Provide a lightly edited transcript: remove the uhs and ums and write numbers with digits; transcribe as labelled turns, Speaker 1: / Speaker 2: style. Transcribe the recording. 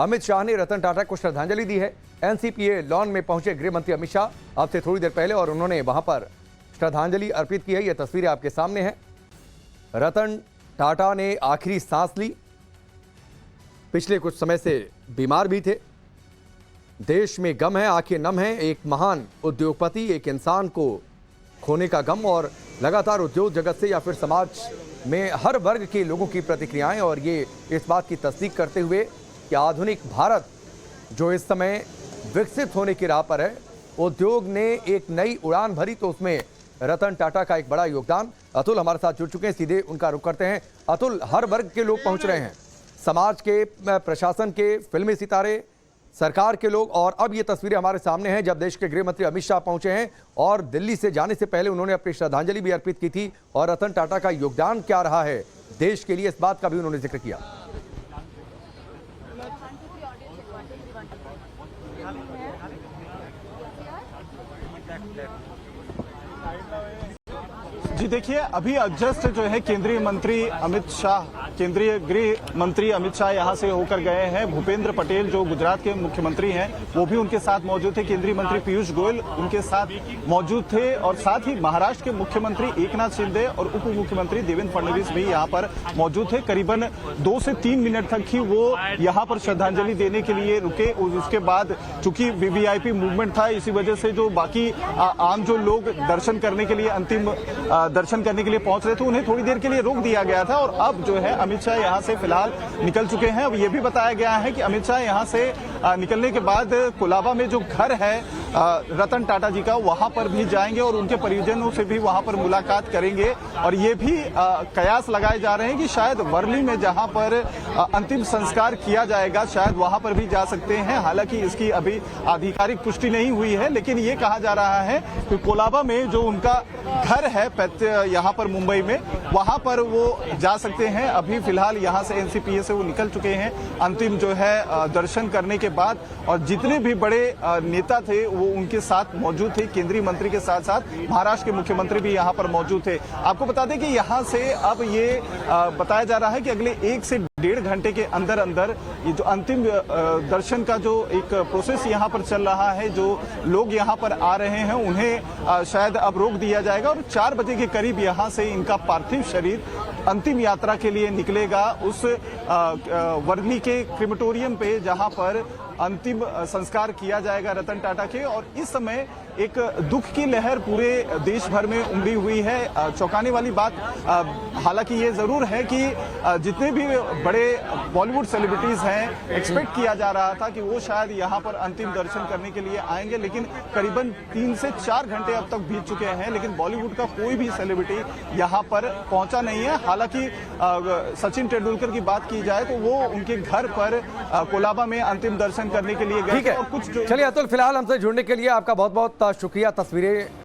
Speaker 1: अमित शाह ने रतन टाटा को श्रद्धांजलि दी है। एनसीपीए लॉन में पहुंचे गृह मंत्री अमित शाह अब से थोड़ी देर पहले और उन्होंने वहां पर श्रद्धांजलि अर्पित की है। यह तस्वीरें आपके सामने हैं। रतन टाटा ने आखिरी सांस ली। पिछले कुछ समय से बीमार भी थे। देश में गम है, आंखें नम हैं। एक महान उद्योगपति, एक इंसान को खोने का गम और लगातार उद्योग जगत से या फिर समाज में हर वर्ग के लोगों की प्रतिक्रियाएं और ये इस बात की तस्दीक करते हुए कि आधुनिक भारत जो इस समय विकसित होने की राह पर है, उद्योग ने एक नई उड़ान भरी तो उसमें रतन टाटा का एक बड़ा योगदान। अतुल हमारे साथ जुड़ चुके हैं, सीधे उनका रुख करते हैं। अतुल, हर वर्ग के लोग पहुंच रहे हैं, समाज के, प्रशासन के, फिल्मी सितारे, सरकार के लोग, और अब ये तस्वीरें हमारे सामने हैं जब देश के गृह मंत्री अमित शाह पहुंचे हैं और दिल्ली से जाने से पहले उन्होंने अपनी श्रद्धांजलि भी अर्पित की थी और रतन टाटा का योगदान क्या रहा है देश के लिए, इस बात का भी उन्होंने जिक्र किया।
Speaker 2: जी देखिए, अभी जस्ट जो है केंद्रीय मंत्री अमित शाह, केंद्रीय गृह मंत्री अमित शाह यहां से होकर गए हैं। भूपेंद्र पटेल जो गुजरात के मुख्यमंत्री हैं वो भी उनके साथ मौजूद थे। केंद्रीय मंत्री पीयूष गोयल उनके साथ मौजूद थे और साथ ही महाराष्ट्र के मुख्यमंत्री एकनाथ शिंदे और उप मुख्यमंत्री देवेंद्र फडणवीस भी यहां पर मौजूद थे। करीबन 2 से 3 मिनट तक ही वो यहां पर श्रद्धांजलि देने के लिए रुके। उसके बाद चूंकि वीवीआईपी मूवमेंट था, इसी वजह से जो बाकी आम जो लोग दर्शन करने के लिए अंतिम दर्शन करने के लिए पहुंच रहे थे उन्हें थोड़ी देर के लिए रोक दिया गया था और अब जो है अमित शाह यहां से फिलहाल निकल चुके हैं। अब ये भी बताया गया है कि अमित शाह यहां से निकलने के बाद कोलाबा में जो घर है रतन टाटा जी का, वहां पर भी जाएंगे और उनके परिजनों से भी वहां पर मुलाकात करेंगे। और ये भी कयास लगाए जा रहे हैं कि शायद वर्ली में जहां पर अंतिम संस्कार किया जाएगा शायद वहां पर भी जा सकते हैं। हालांकि इसकी अभी आधिकारिक पुष्टि नहीं हुई है, लेकिन ये कहा जा रहा है कि कोलाबा में जो उनका घर है यहाँ पर मुंबई में, वहां पर वो जा सकते हैं। अभी फिलहाल यहाँ से एनसीपीए से वो निकल चुके हैं अंतिम जो है दर्शन करने के बाद। और जितने भी बड़े नेता थे वो उनके साथ मौजूद थे। केंद्रीय मंत्री के साथ साथ महाराष्ट्र के मुख्यमंत्री भी यहाँ पर मौजूद थे। आपको बता दें कि यहाँ से अब ये बताया जा रहा है कि अगले 1 से 1.5 घंटे के अंदर अंदर ये जो अंतिम दर्शन का जो एक प्रोसेस यहाँ पर चल रहा है, जो लोग यहाँ पर आ रहे हैं उन्हें शायद अब रोक दिया जाएगा और 4 बजे के करीब यहाँ से इनका पार्थिव शरीर अंतिम यात्रा के लिए निकलेगा उस वर्ली के क्रिमेटोरियम पे जहाँ पर अंतिम संस्कार किया जाएगा रतन टाटा के। और इस समय एक दुख की लहर पूरे देश भर में उमड़ी हुई है। चौंकाने वाली बात हालांकि ये जरूर है कि जितने भी बड़े बॉलीवुड सेलिब्रिटीज हैं, एक्सपेक्ट किया जा रहा था कि वो शायद यहाँ पर अंतिम दर्शन करने के लिए आएंगे, लेकिन करीबन 3 से 4 घंटे अब तक बीत चुके हैं, लेकिन बॉलीवुड का कोई भी सेलिब्रिटी यहाँ पर पहुंचा नहीं है। हालांकि सचिन तेंदुलकर की बात की जाए तो वो उनके घर पर कोलाबा में अंतिम दर्शन करने के लिए गए।
Speaker 1: ठीक है,
Speaker 2: और कुछ
Speaker 1: चलिए अतुल, फिलहाल हमसे जुड़ने के लिए आपका बहुत बहुत शुक्रिया। तस्वीरें